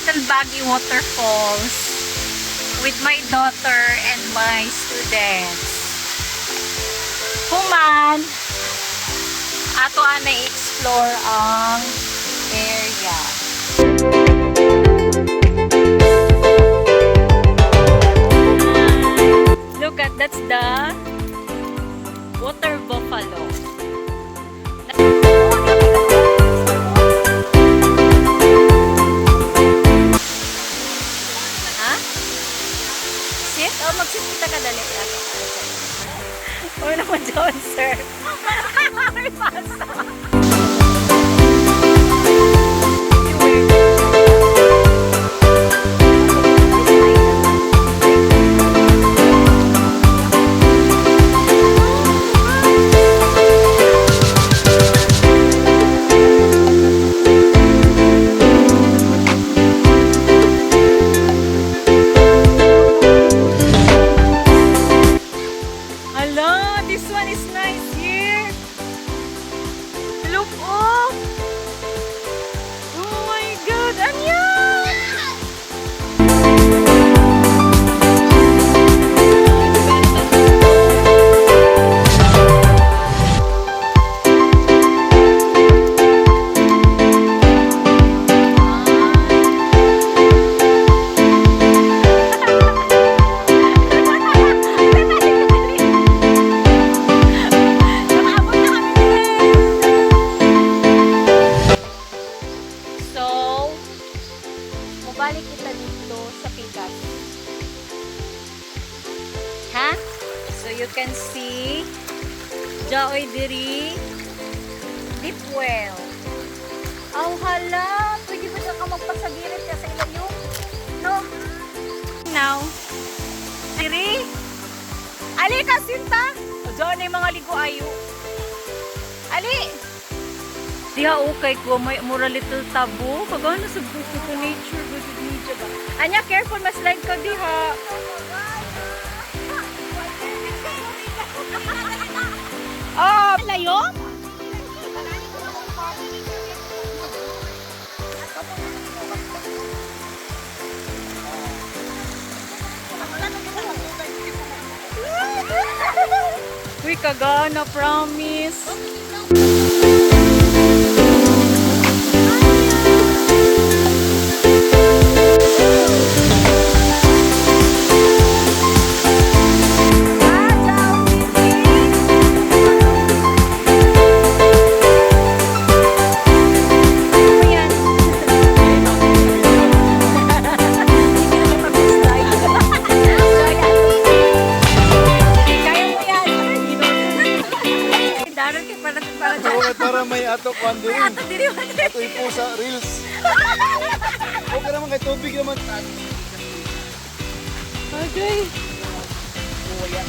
Little Baguio Waterfalls with my daughter and my students. Human, ato na i-explore ang area. Look at, that's the water buffalo. Ha? Sit? Oh, mag-sit kita ka dali. Ano naman dyan, sir? May pasa. This one is nice here. Look, oh! Oh my God, Anya! Balik kita dito sa pikas. Ha? So you can see Jaoy diri deep well. Aw hala, pwede ba ka magpasagirit ka sa ilayo? No? Now, diri. Ali ka sinta. Diyan na yung mga ligo ayo. Ali. Diha okay ko may mura little tabo. Kagano sa buko to nature good media ba? Anya careful mas slide ka diha. Oh, layo? Uy, kagana, promise. Para may ato kwan din. May ato diri man. Ato ipo sa reels. Okay naman kay tubig naman. Okay. Oh, yeah.